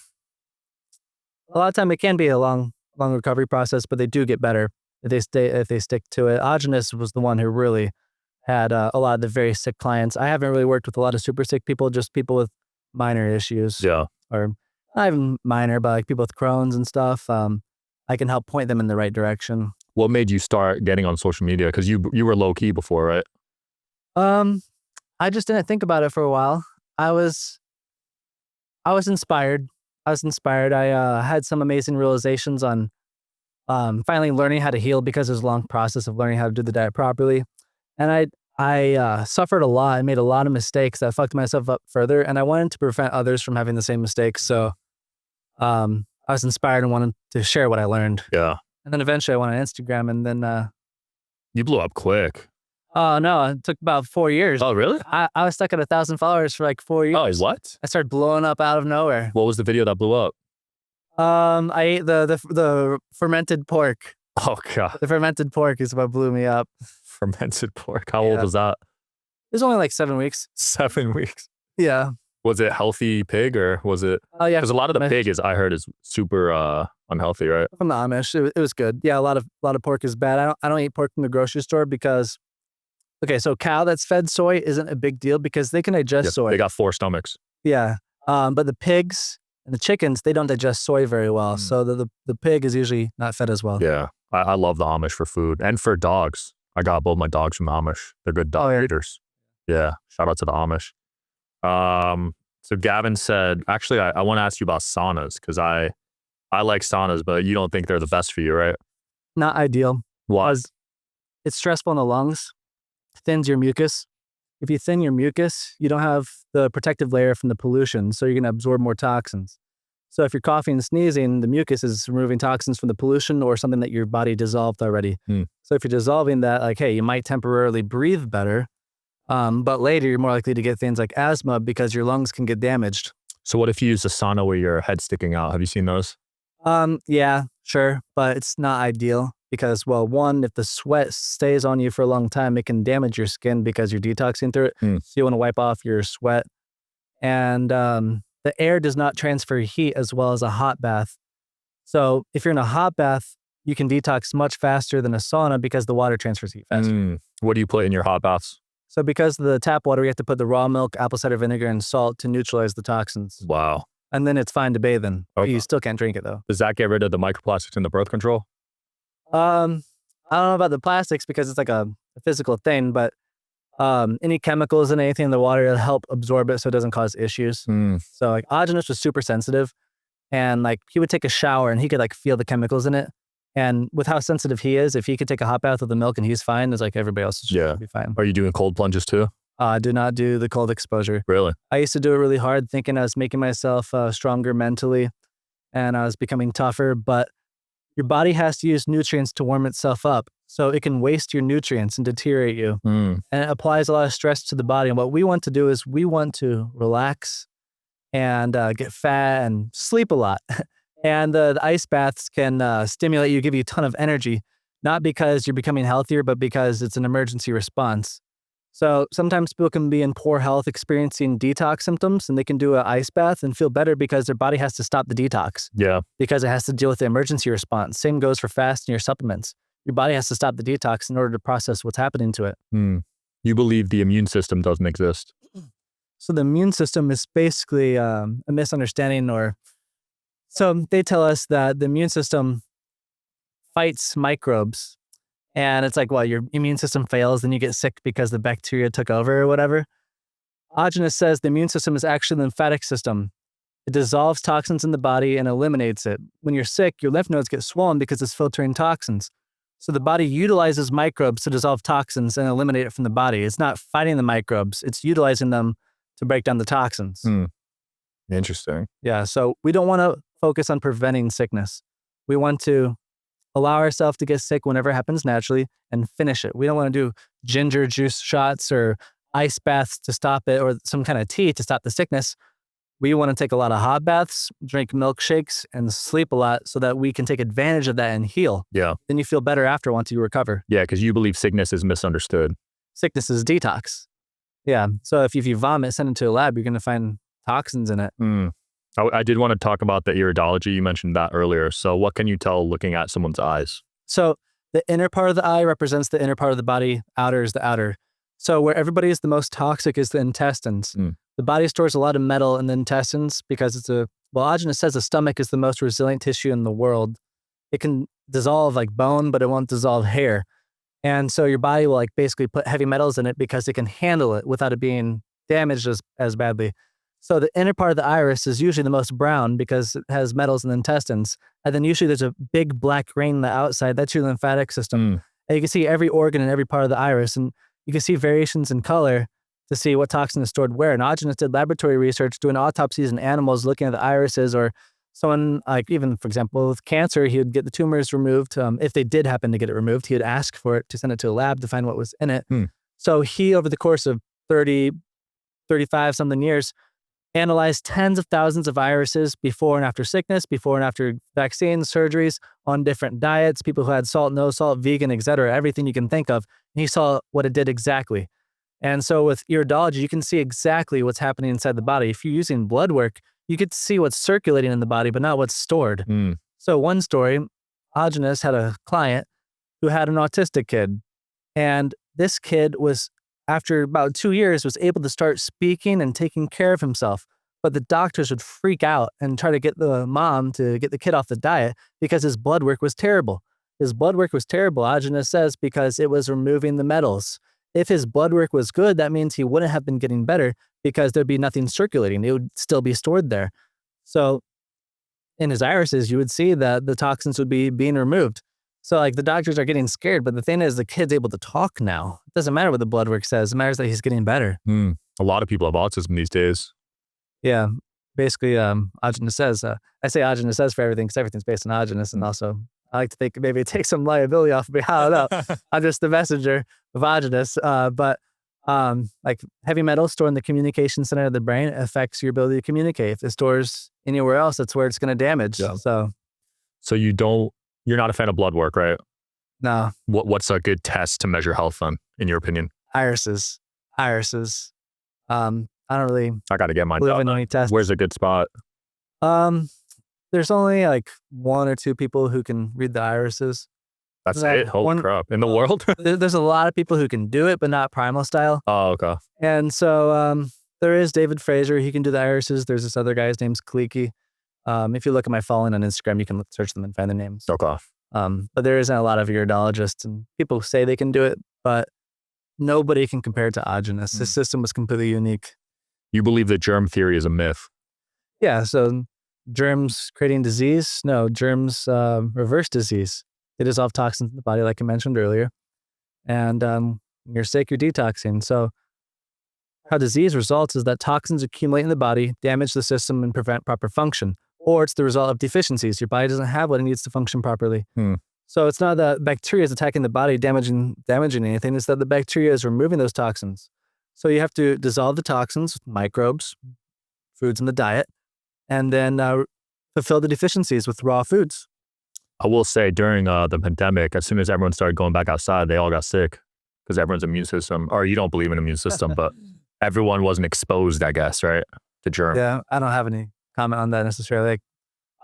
lot of time it can be a long recovery process, but they do get better if they stick to it. Agenus was the one who really had a lot of the very sick clients. I haven't really worked with a lot of super sick people, just people with minor issues. Yeah. Or not even minor, but like people with Crohn's and stuff. I can help point them in the right direction. What made you start getting on social media? Because you were low key before, right? I just didn't think about it for a while. I was inspired. I had some amazing realizations on finally learning how to heal because there's a long process of learning how to do the diet properly. And I suffered a lot. I made a lot of mistakes that fucked myself up further. And I wanted to prevent others from having the same mistakes. So I was inspired and wanted to share what I learned. Yeah. And then eventually I went on Instagram and then... you blew up quick. Oh, no. It took about 4 years. Oh, really? I was stuck at 1,000 followers for like 4 years. Oh, what? I started blowing up out of nowhere. What was the video that blew up? I ate the fermented pork. Oh, God. The fermented pork is what blew me up. Fermented pork. How old was that? It was only like 7 weeks. 7 weeks. Yeah. Was it healthy pig or was it? Oh, yeah. Because a lot of the pig I heard is super unhealthy, right? From the Amish. It was good. Yeah, a lot of pork is bad. I don't eat pork from the grocery store because, okay, so cow that's fed soy isn't a big deal because they can digest soy. They got 4 stomachs. Yeah. But the pigs and the chickens, they don't digest soy very well. So the pig is usually not fed as well. Yeah. I love the Amish for food and for dogs. I got both my dogs from Amish. They're good dog eaters. Yeah. Shout out to the Amish. So Gavin said, actually, I want to ask you about saunas because I like saunas, but you don't think they're the best for you, right? Not ideal. Why? It's stressful on the lungs, thins your mucus. If you thin your mucus, you don't have the protective layer from the pollution, so you're going to absorb more toxins. So if you're coughing and sneezing, the mucus is removing toxins from the pollution or something that your body dissolved already. So if you're dissolving that, like, hey, you might temporarily breathe better, but later you're more likely to get things like asthma because your lungs can get damaged. So what if you use a sauna where your head's sticking out? Have you seen those? Yeah, sure, but it's not ideal because, well, one, if the sweat stays on you for a long time, it can damage your skin because you're detoxing through it. So you want to wipe off your sweat. And the air does not transfer heat as well as a hot bath. So if you're in a hot bath, you can detox much faster than a sauna because the water transfers heat faster. What do you put in your hot baths? So because of the tap water, we have to put the raw milk, apple cider vinegar, and salt to neutralize the toxins. Wow. And then it's fine to bathe in. Okay. You still can't drink it though. Does that get rid of the microplastics in the birth control? I don't know about the plastics because it's like a physical thing, but any chemicals in anything in the water will help absorb it so it doesn't cause issues. So like Agenus was super sensitive, and like he would take a shower and he could like feel the chemicals in it. And with how sensitive he is, if he could take a hot bath with the milk and he's fine, it's like everybody else should be fine. Are you doing cold plunges too? Do not do the cold exposure. Really? I used to do it really hard, thinking I was making myself stronger mentally and I was becoming tougher, but your body has to use nutrients to warm itself up. So it can waste your nutrients and deteriorate you. And it applies a lot of stress to the body. And what we want to do is we want to relax and get fat and sleep a lot. And the ice baths can stimulate you, give you a ton of energy, not because you're becoming healthier, but because it's an emergency response. So sometimes people can be in poor health experiencing detox symptoms, and they can do an ice bath and feel better because their body has to stop the detox. Yeah. Because it has to deal with the emergency response. Same goes for fasting your supplements. Your body has to stop the detox in order to process what's happening to it. You believe the immune system doesn't exist? So the immune system is basically a misunderstanding, or so they tell us that the immune system fights microbes. And it's like, well, your immune system fails, then you get sick because the bacteria took over or whatever. Agenus says the immune system is actually the lymphatic system. It dissolves toxins in the body and eliminates it. When you're sick, your lymph nodes get swollen because it's filtering toxins. So the body utilizes microbes to dissolve toxins and eliminate it from the body. It's not fighting the microbes. It's utilizing them to break down the toxins. Interesting. Yeah, so we don't want to focus on preventing sickness. We want to allow ourselves to get sick whenever it happens naturally and finish it. We don't want to do ginger juice shots or ice baths to stop it or some kind of tea to stop the sickness. We want to take a lot of hot baths, drink milkshakes, and sleep a lot so that we can take advantage of that and heal. Yeah. Then you feel better after once you recover. Yeah, because you believe sickness is misunderstood. Sickness is detox. Yeah. So if you vomit, send it to a lab, you're going to find toxins in it. I did want to talk about the iridology. You mentioned that earlier. So what can you tell looking at someone's eyes? So the inner part of the eye represents the inner part of the body. Outer is the outer. So where everybody is the most toxic is the intestines. The body stores a lot of metal in the intestines because Agenus says the stomach is the most resilient tissue in the world. It can dissolve like bone, but it won't dissolve hair. And so your body will like basically put heavy metals in it because it can handle it without it being damaged as badly. So the inner part of the iris is usually the most brown because it has metals in the intestines. And then usually there's a big black ring on the outside. That's your lymphatic system. And you can see every organ in every part of the iris. And you can see variations in color to see what toxin is stored where. And Agenus did laboratory research doing autopsies in animals looking at the irises, or someone like even, for example, with cancer, he would get the tumors removed. If they did happen to get it removed, he would ask for it to send it to a lab to find what was in it. So he, over the course of 30, 35 something years, analyzed tens of thousands of irises before and after sickness, before and after vaccines, surgeries, on different diets, people who had salt, no salt, vegan, etc., everything you can think of. And he saw what it did exactly. And so with iridology, you can see exactly what's happening inside the body. If you're using blood work, you get to see what's circulating in the body, but not what's stored. So one story, Agenus had a client who had an autistic kid. And this kid was, after about 2 years, was able to start speaking and taking care of himself. But the doctors would freak out and try to get the mom to get the kid off the diet because his blood work was terrible. His blood work was terrible, Agenus says, because it was removing the metals. If his blood work was good, that means he wouldn't have been getting better because there'd be nothing circulating. It would still be stored there. So in his irises, you would see that the toxins would be being removed. So like the doctors are getting scared, but the thing is the kid's able to talk now. It doesn't matter what the blood work says. It matters that he's getting better. A lot of people have autism these days. Yeah. basically agenus says. I say agenus says for everything because everything's based on agenus, and also I like to think maybe it takes some liability off of me. I don't know. I'm just the messenger of agenus. But like heavy metals stored in the communication center of the brain affects your ability to communicate. If it stores anywhere else, that's where it's going to damage. Yeah. So you're not a fan of blood work, right? no, What's a good test to measure health on, in your opinion? irises. I don't really I got to get mine believe in done. any tests. Where's a good spot? There's only like 1 or 2 people who can read the irises. That's That it? Holy one- crap. In the world? There's a lot of people who can do it, but not Primal style. Oh, okay. And so there is David Fraser. He can do the irises. There's this other guy. His name's Kaliki. If you look at my following on Instagram, you can search them and find their names. Okay. But there isn't a lot of iridologists, and people say they can do it, but nobody can compare it to agenus. This system was completely unique. You believe that germ theory is a myth? Yeah, so germs creating disease? No, germs reverse disease. They dissolve toxins in the body, like I mentioned earlier. And when you're sick, you're detoxing. So how disease results is that toxins accumulate in the body, damage the system, and prevent proper function. Or it's the result of deficiencies. Your body doesn't have what it needs to function properly. So it's not that bacteria is attacking the body, damaging anything. It's that the bacteria is removing those toxins. So you have to dissolve the toxins with microbes, foods in the diet, and then fulfill the deficiencies with raw foods. I will say during the pandemic, as soon as everyone started going back outside, they all got sick because everyone's immune system, or you don't believe in immune system, but everyone wasn't exposed, I guess, right? To germ. Yeah, I don't have any comment on that necessarily. Like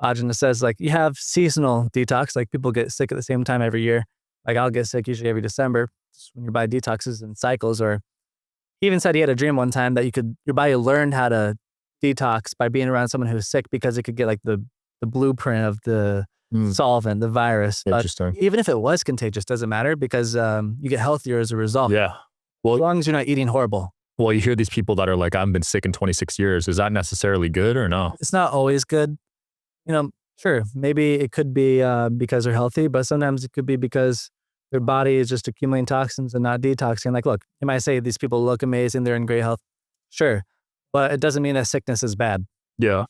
agenus says, like you have seasonal detox, like people get sick at the same time every year. Like I'll get sick usually every December when your body detoxes in cycles. Or he even said he had a dream one time that your body learned how to detox by being around someone who's sick because it could get like the blueprint of the solvent, the virus. But Interesting. even if it was contagious, doesn't matter because you get healthier as a result. Yeah. As long as you're not eating horrible. Well, you hear these people that are like, I've been sick in 26 years. Is that necessarily good or no? It's not always good. Sure, maybe it could be because they're healthy, but sometimes it could be because their body is just accumulating toxins and not detoxing. Like, look, you might say these people look amazing, they're in great health. Sure, but it doesn't mean that sickness is bad. Yeah.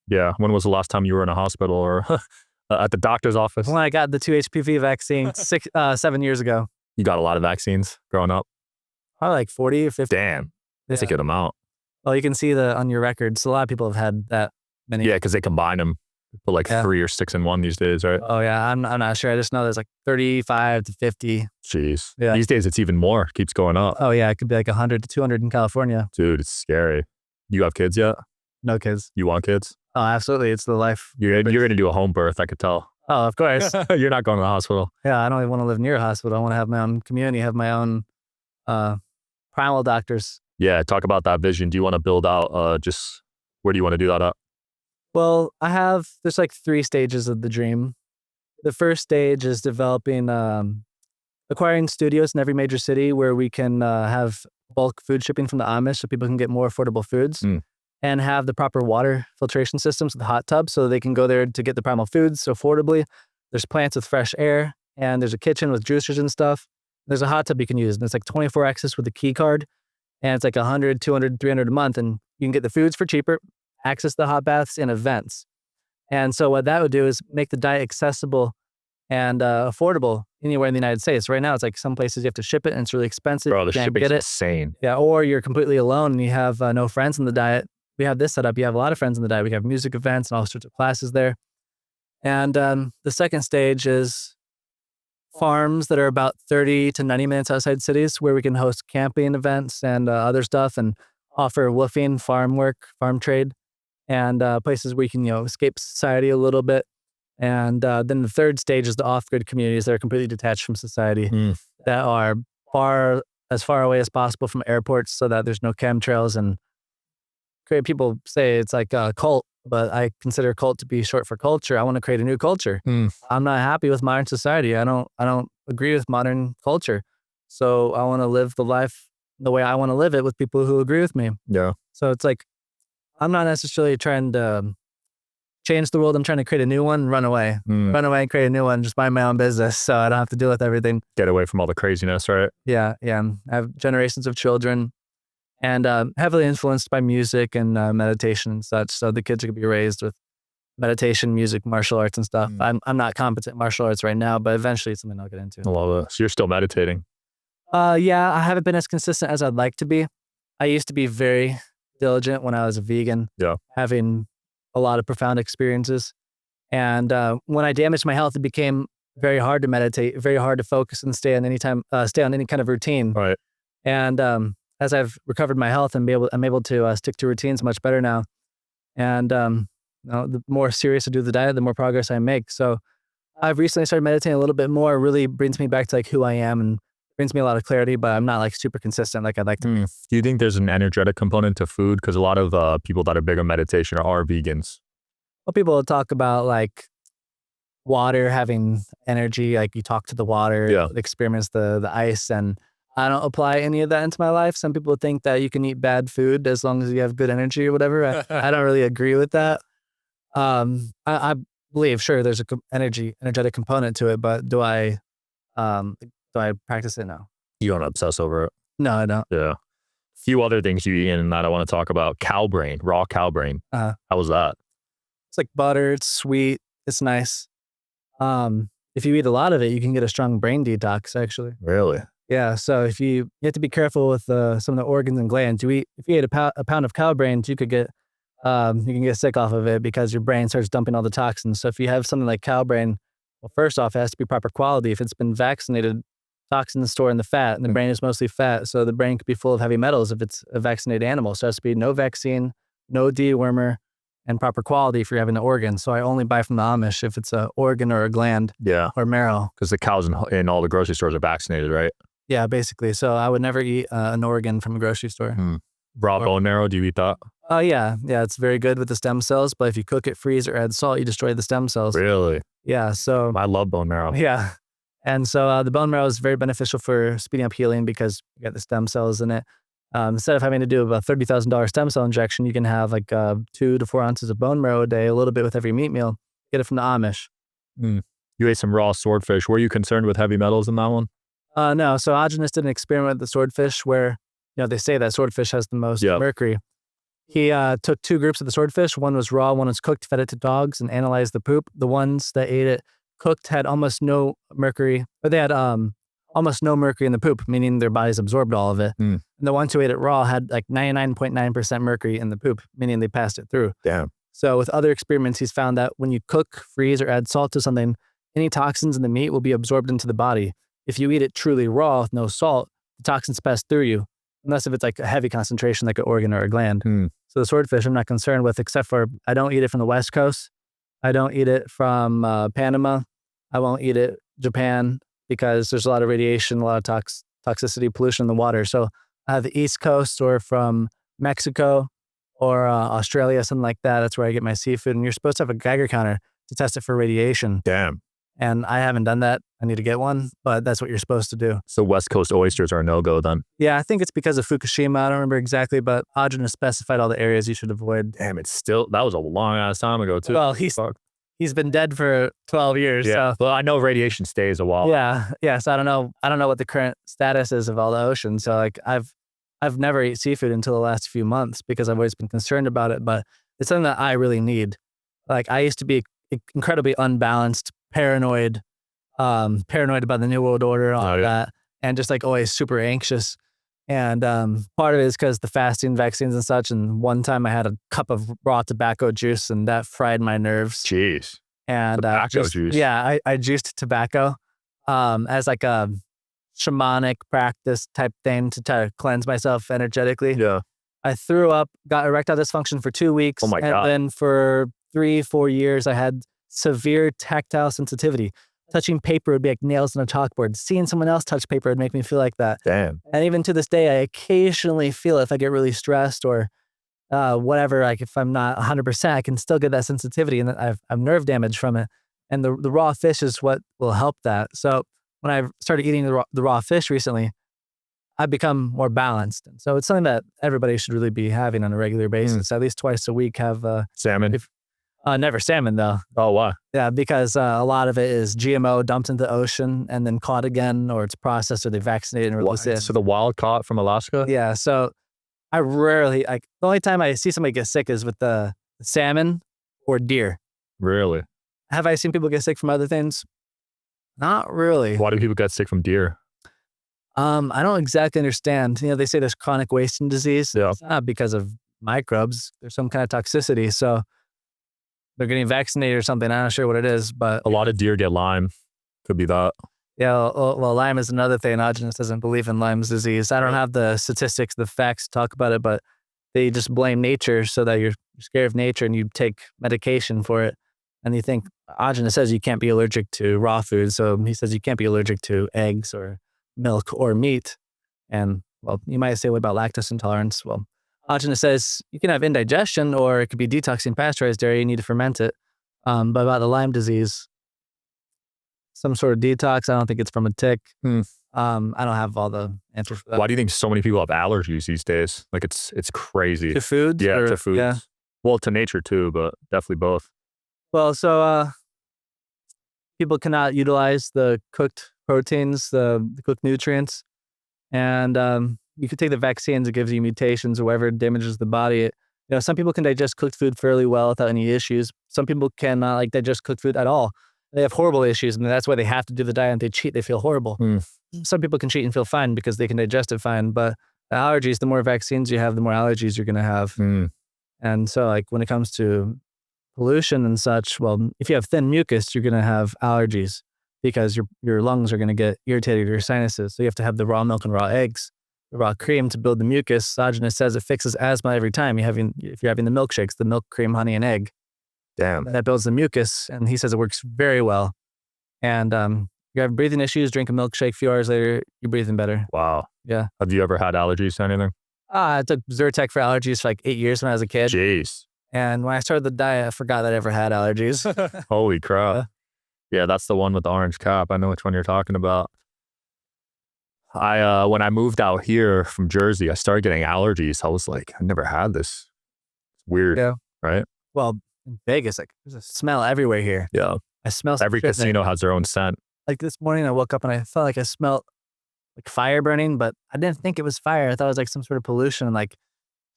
Yeah. When was the last time you were in a hospital or at the doctor's office? When I got the 2 HPV vaccine 7 years ago. You got a lot of vaccines growing up? Probably like 40 or 50. Damn. That's a Yeah. good amount. Well, you can see on your records. A lot of people have had that many. Yeah, because they combine them. Put like 3 or 6 in one these days, right? Oh yeah, I'm not sure. I just know there's like 35 to 50. Jeez. Yeah. These days it's even more. Keeps going up. Oh yeah, it could be like 100 to 200 in California. Dude, it's scary. You have kids yet? No kids. You want kids? Oh, absolutely. It's the life. You're going to do a home birth, I could tell. Oh, of course. You're not going to the hospital. Yeah, I don't even want to live near a hospital. I want to have my own community, have my own primal doctors. Yeah, talk about that vision. Do you want to build out just where do you want to do that at? Well, there's like 3 stages of the dream. The first stage is developing, acquiring studios in every major city where we can have bulk food shipping from the Amish so people can get more affordable foods and have the proper water filtration systems with hot tubs so they can go there to get the primal foods affordably. There's plants with fresh air and there's a kitchen with juicers and stuff. There's a hot tub you can use and it's like 24 access with a key card and it's like 100, 200, 300 a month and you can get the foods for cheaper, access the hot baths and events. And so what that would do is make the diet accessible and affordable anywhere in the United States. Right now, it's like some places you have to ship it and it's really expensive. Bro, the You can't shipping's get it. insane. Yeah, or you're completely alone and you have no friends in the diet. We have this set up. You have a lot of friends in the diet. We have music events and all sorts of classes there. And the second stage is farms that are about 30 to 90 minutes outside cities where we can host camping events and other stuff and offer woofing, farm work, farm trade, and places where you can, escape society a little bit. And then the third stage is the off-grid communities that are completely detached from society that are as far away as possible from airports so that there's no chemtrails and people say it's like a cult, but I consider cult to be short for culture. I want to create a new culture. I'm not happy with modern society. I don't agree with modern culture. So I want to live the life the way I want to live it with people who agree with me. Yeah. So it's like, I'm not necessarily trying to change the world. I'm trying to create a new one and run away. Run away and create a new one, just mind my own business so I don't have to deal with everything. Get away from all the craziness, right? Yeah. I have generations of children and heavily influenced by music and meditation and such. So the kids are gonna be raised with meditation, music, martial arts and stuff. I'm not competent in martial arts right now, but eventually it's something I'll get into. I love it. So you're still meditating? Yeah, I haven't been as consistent as I'd like to be. I used to be very diligent when I was a vegan, having a lot of profound experiences. And when I damaged my health, it became very hard to meditate, very hard to focus and stay on any kind of routine. Right. And as I've recovered my health, I'm able to stick to routines much better now. And the more serious I do the diet, the more progress I make. So I've recently started meditating a little bit more. It really brings me back to like who I am and brings me a lot of clarity, but I'm not like super consistent like I'd like to be. Do you think there's an energetic component to food? Because a lot of people that are big on meditation are vegans. Well, people talk about like water having energy, like you talk to the water, experiments the ice, and I don't apply any of that into my life. Some people think that you can eat bad food as long as you have good energy or whatever. I don't really agree with that. I believe, sure, there's a energetic component to it, but do I practice it? No. You don't obsess over it? No, I don't. Yeah. A few other things you eat in that I want to talk about. Cow brain, raw cow brain. How was that? It's like butter. It's sweet. It's nice. If you eat a lot of it, you can get a strong brain detox, actually. Really? Yeah. So if you have to be careful with some of the organs and glands. If you ate a pound of cow brains, you can get sick off of it because your brain starts dumping all the toxins. So if you have something like cow brain, well, first off, it has to be proper quality. If it's been vaccinated, toxins store in the fat, and the brain is mostly fat. So the brain could be full of heavy metals if it's a vaccinated animal. So it has to be no vaccine, no dewormer, and proper quality if you're having an organ. So I only buy from the Amish if it's an organ or a gland or marrow. Because the cows in all the grocery stores are vaccinated, right? Yeah, basically. So I would never eat an organ from a grocery store. Raw bone marrow, do you eat that? Oh, yeah. Yeah, it's very good with the stem cells, but if you cook it, freeze, or add salt, you destroy the stem cells. Really? Yeah, so... I love bone marrow. Yeah. And so the bone marrow is very beneficial for speeding up healing because you got the stem cells in it. Instead of having to do a $30,000 stem cell injection, you can have like 2 to 4 ounces of bone marrow a day, a little bit with every meat meal. Get it from the Amish. You ate some raw swordfish. Were you concerned with heavy metals in that one? No. So Ogenes did an experiment with the swordfish where, they say that swordfish has the most mercury. He took 2 groups of the swordfish. One was raw, one was cooked, fed it to dogs, and analyzed the poop. The ones that ate it cooked had almost no mercury, but they had almost no mercury in the poop, meaning their bodies absorbed all of it. And the ones who ate it raw had like 99.9% mercury in the poop, meaning they passed it through. Damn. So with other experiments, he's found that when you cook, freeze, or add salt to something, any toxins in the meat will be absorbed into the body. If you eat it truly raw with no salt, the toxins pass through you, unless if it's like a heavy concentration like an organ or a gland. So the swordfish I'm not concerned with, except for I don't eat it from the West Coast. I don't eat it from Panama. I won't eat it Japan because there's a lot of radiation, a lot of toxicity, pollution in the water. So the East Coast or from Mexico or Australia, something like that, that's where I get my seafood. And you're supposed to have a Geiger counter to test it for radiation. Damn. And I haven't done that. I need to get one, but that's what you're supposed to do. So West Coast oysters are a no-go then? Yeah, I think it's because of Fukushima. I don't remember exactly, but Ogenes specified all the areas you should avoid. Damn, that was a long ass time ago too. Well, he's been dead for 12 years. Yeah. So. Well, I know radiation stays a while. Yeah. Yeah. So I don't know what the current status is of all the oceans. So like I've never ate seafood until the last few months because I've always been concerned about it, but it's something that I really need. Like I used to be incredibly unbalanced, paranoid about the New World Order, all that, and just like always super anxious. And part of it is because the fasting, vaccines and such. And one time I had a cup of raw tobacco juice and that fried my nerves. Jeez. And tobacco juice. Yeah, I juiced tobacco as like a shamanic practice type thing to try to cleanse myself energetically. Yeah. I threw up, got erectile dysfunction for 2 weeks. Oh my God. And then for 3-4 years, I had severe tactile sensitivity. Touching paper would be like nails on a chalkboard. Seeing someone else touch paper would make me feel like that. Damn. And even to this day, I occasionally feel it if I get really stressed or whatever. Like if I'm not 100%, I can still get that sensitivity, and I've nerve damage from it. And the raw fish is what will help that. So when I started eating the raw fish recently, I've become more balanced. And so it's something that everybody should really be having on a regular basis. At least twice a week have salmon. Never salmon though. Oh, why? Yeah, because a lot of it is GMO dumped into the ocean and then caught again, or it's processed, or they vaccinate and release it. So the wild caught from Alaska? Yeah. So I rarely, like, the only time I see somebody get sick is with the salmon or deer. Really? Have I seen people get sick from other things? Not really. Why do people get sick from deer? I don't exactly understand. You know, they say there's chronic wasting disease. Yeah. It's not because of microbes. There's some kind of toxicity. So they're getting vaccinated or something. I'm not sure what it is, but A lot of deer get Lyme. Could be that. yeah, well, Lyme is another thing. Ogenus doesn't believe in Lyme's disease. I don't have the statistics, the facts to talk about it, but they just blame nature so that you're scared of nature and you take medication for it. And you think Ogenus says you can't be allergic to raw food. So he says you can't be allergic to eggs or milk or meat. And well, you might say, what about lactose intolerance? Well, Ogenus says you can have indigestion or it could be detoxing pasteurized dairy. You need to ferment it. But about the Lyme disease, some sort of detox, I don't think it's from a tick. I don't have all the answers for that. Why do you think so many people have allergies these days? Like it's crazy. To foods? Yeah, or- to foods. Yeah. Well, to nature too, but definitely both. Well, so people cannot utilize the cooked proteins, the cooked nutrients. And you could take the vaccines, it gives you mutations or whatever damages the body. You know, some people can digest cooked food fairly well without any issues. Some people cannot like digest cooked food at all. They have horrible issues, and that's why they have to do the diet. And they cheat, they feel horrible. Some people can cheat and feel fine because they can digest it fine. But the allergies, the more vaccines you have, the more allergies you're going to have. And so, like, when it comes to pollution and such, well, if you have thin mucus, you're going to have allergies because your lungs are going to get irritated, your sinuses. So you have to have the raw milk and raw eggs, the raw cream to build the mucus. Ogenus says it fixes asthma every time if you're having the milkshakes, the milk, cream, honey, and egg. Damn. That builds the mucus, and he says it works very well. And you have breathing issues, drink a milkshake, a few hours later, you're breathing better. Wow. Yeah. Have you ever had allergies to anything? I took Zyrtec for allergies for like 8 years when I was a kid. Jeez. And when I started the diet, I forgot that I ever had allergies. Holy crap. Yeah, that's the one with the orange cap. I know which one you're talking about. When I moved out here from Jersey, I started getting allergies. I was like, I never had this. It's weird. Yeah. Right? Well, in Vegas, like, there's a smell everywhere here. Yeah. I smell Every shit in casino has their own scent. Like this morning, I woke up and I felt like I smelled like fire burning, but I didn't think it was fire. I thought it was like some sort of pollution. Like,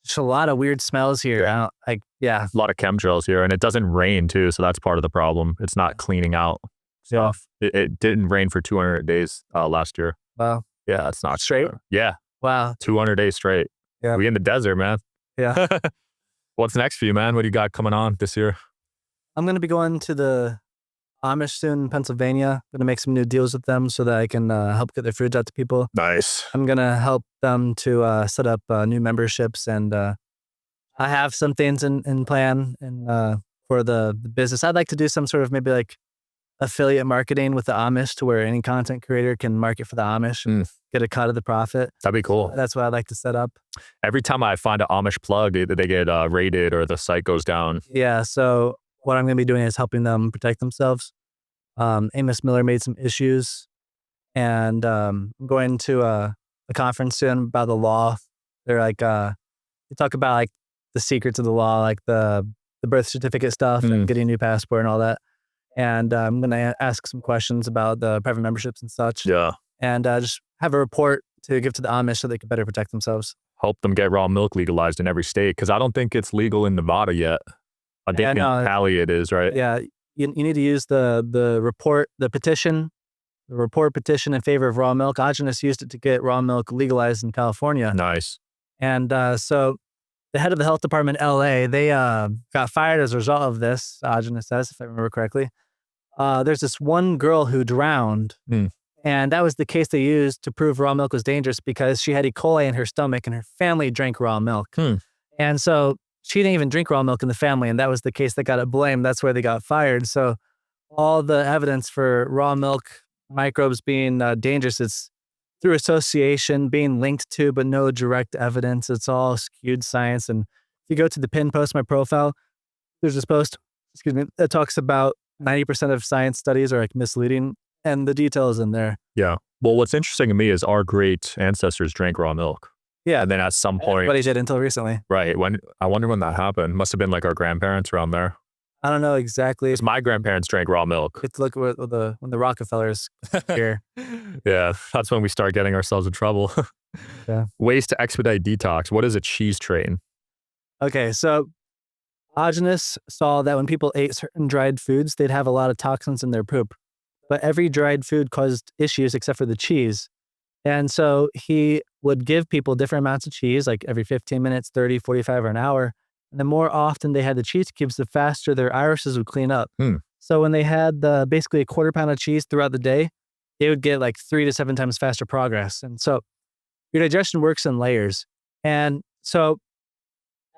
there's a lot of weird smells here. I don't like, yeah. A lot of chemtrails here, and it doesn't rain too, so that's part of the problem. It's not cleaning out stuff. It didn't rain for 200 days last year. Wow. Yeah, it's not Straight? Yeah, Wow. 200 days straight. Yeah. We in the desert, man. Yeah. What's next for you, man? What do you got coming on this year? I'm going to be going to the Amish soon in Pennsylvania. Going to make some new deals with them so that I can help get their foods out to people. Nice. I'm going to help them to set up new memberships, and I have some things in plan and for the business. I'd like to do some sort of maybe like affiliate marketing with the Amish to where any content creator can market for the Amish and get a cut of the profit. That'd be cool. That's what I'd like to set up. Every time I find an Amish plug, they get raided or the site goes down. Yeah, so what I'm going to be doing is helping them protect themselves. Amos Miller made some issues, and I'm going to a conference soon about the law. They're like, they talk about like the secrets of the law, like the birth certificate stuff and getting a new passport and all that. And I'm going to ask some questions about the private memberships and such. Yeah. And just have a report to give to the Amish so they can better protect themselves. Help them get raw milk legalized in every state, because I don't think it's legal in Nevada yet. I think in Cali it is, right? Yeah. You need to use the report, the report petition in favor of raw milk. Ogenus used it to get raw milk legalized in California. Nice. And so the head of the health department in LA, they got fired as a result of this, Ogenus says, if I remember correctly. There's this one girl who drowned, and that was the case they used to prove raw milk was dangerous because she had E. coli in her stomach and her family drank raw milk. And so she didn't even drink raw milk in the family, and that was the case that got it blamed. That's where they got fired. So all the evidence for raw milk microbes being dangerous, it's through association, being linked to, but no direct evidence. It's all skewed science. And if you go to the pin post, my profile, there's this post, that talks about 90% of science studies are like misleading, and the details in there. Yeah. Well, what's interesting to me is our great ancestors drank raw milk. Yeah. And then at some point. Everybody did until recently. Right. I wonder when that happened. Must have been like our grandparents around there. I don't know exactly. Because my grandparents drank raw milk. It's look when the Rockefellers here. Yeah, that's when we start getting ourselves in trouble. Yeah. Ways to expedite detox. What is a cheese train? Okay, so Diogenes saw that when people ate certain dried foods, they'd have a lot of toxins in their poop. But every dried food caused issues except for the cheese. And so he would give people different amounts of cheese, like every 15 minutes, 30, 45, or an hour. And the more often they had the cheese cubes, the faster their irises would clean up. So when they had basically a quarter pound of cheese throughout the day, they would get like 3 to 7 times faster progress. And so your digestion works in layers. And so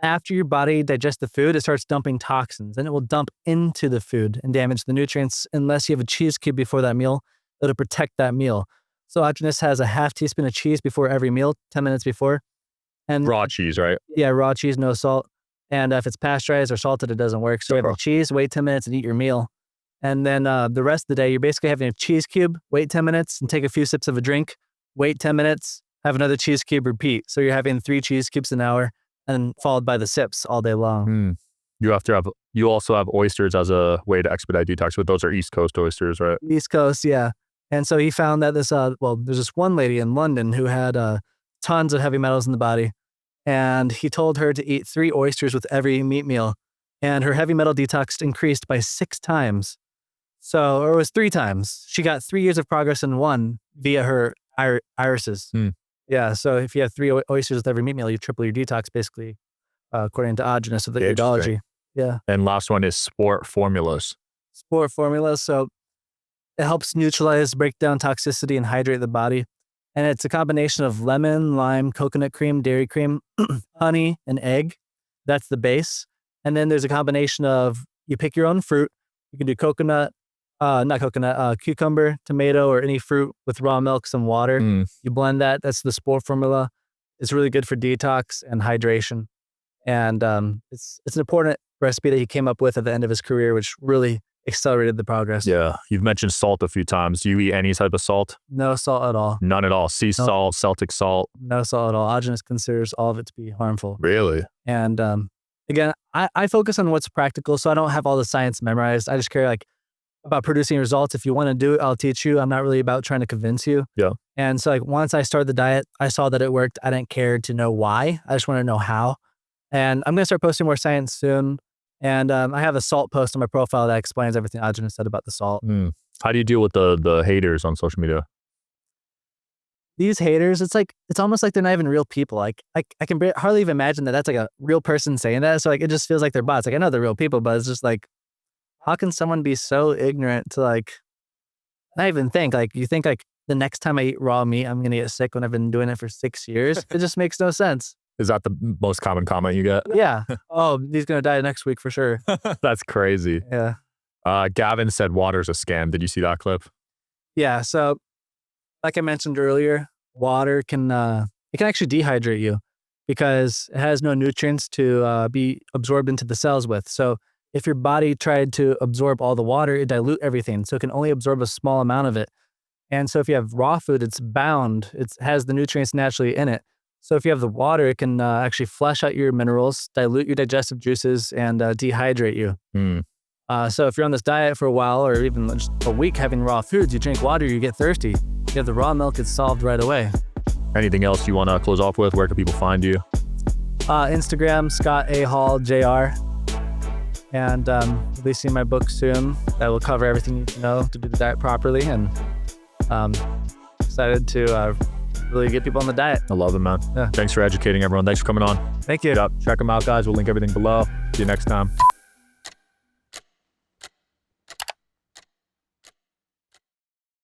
after your body digests the food, it starts dumping toxins, and it will dump into the food and damage the nutrients unless you have a cheese cube before that meal that'll protect that meal. So Diogenes has a half teaspoon of cheese before every meal, 10 minutes before. And Raw cheese, right? yeah, raw cheese, no salt. And if it's pasteurized or salted, it doesn't work. So you have the cheese, wait 10 minutes and eat your meal. And then the rest of the day, you're basically having a cheese cube, wait 10 minutes and take a few sips of a drink, wait 10 minutes, have another cheese cube, repeat. So you're having 3 cheese cubes an hour and followed by the sips all day long. You also have oysters as a way to expedite detox, but those are East Coast oysters, right? East Coast, yeah. And so he found that there's this one lady in London who had tons of heavy metals in the body. And he told her to eat 3 oysters with every meat meal. And her heavy metal detox increased by 6 times. Or it was 3 times. She got 3 years of progress in one via her irises. Yeah, so if you have 3 oysters with every meat meal, you triple your detox, basically, according to Diogenes of the Iridology. Yeah. And last one is sport formulas. Sport formulas. So it helps neutralize, break down toxicity, and hydrate the body. And it's a combination of lemon, lime, coconut cream, dairy cream, honey, and egg. That's the base. And then there's a combination of, you pick your own fruit. You can do cucumber, tomato, or any fruit with raw milk, some water. You blend that. That's the sport formula. It's really good for detox and hydration. And it's an important recipe that he came up with at the end of his career, which really accelerated the progress. Yeah. You've mentioned salt a few times. Do you eat any type of salt? No salt at all. None at all. Sea salt, Celtic salt? No salt at all. Diogenes considers all of it to be harmful. Really? And again, I focus on what's practical, so I don't have all the science memorized. I just care about producing results. If you want to do it, I'll teach you. I'm not really about trying to convince you. Yeah. And so once I started the diet, I saw that it worked. I didn't care to know why. I just want to know how. And I'm going to start posting more science soon. And I have a salt post on my profile that explains everything Diogenes said about the salt. How do you deal with the haters on social media? These haters, it's almost like they're not even real people. I can hardly even imagine that that's like a real person saying that. So it just feels like they're bots. I know they're real people, but it's just like, how can someone be so ignorant to not even think? You think the next time I eat raw meat, I'm going to get sick when I've been doing it for 6 years? It just makes no sense. Is that the most common comment you get? Yeah. Oh, he's going to die next week for sure. That's crazy. Yeah. Gavin said water's a scam. Did you see that clip? Yeah. So like I mentioned earlier, water can actually dehydrate you because it has no nutrients to be absorbed into the cells with. So if your body tried to absorb all the water, it dilute everything. So it can only absorb a small amount of it. And so if you have raw food, it's bound. It has the nutrients naturally in it. So if you have the water, it can actually flush out your minerals, dilute your digestive juices, and dehydrate you. So if you're on this diet for a while or even just a week having raw foods, you drink water, you get thirsty. You have the raw milk, it's solved right away. Anything else you want to close off with? Where can people find you? Instagram, Scott A. Hall, Jr. And releasing my book soon that will cover everything you need to know to do the diet properly. And excited to really get people on the diet. I love it, man. Yeah. Thanks for educating everyone. Thanks for coming on. Thank you. Check them out, guys. We'll link everything below. See you next time.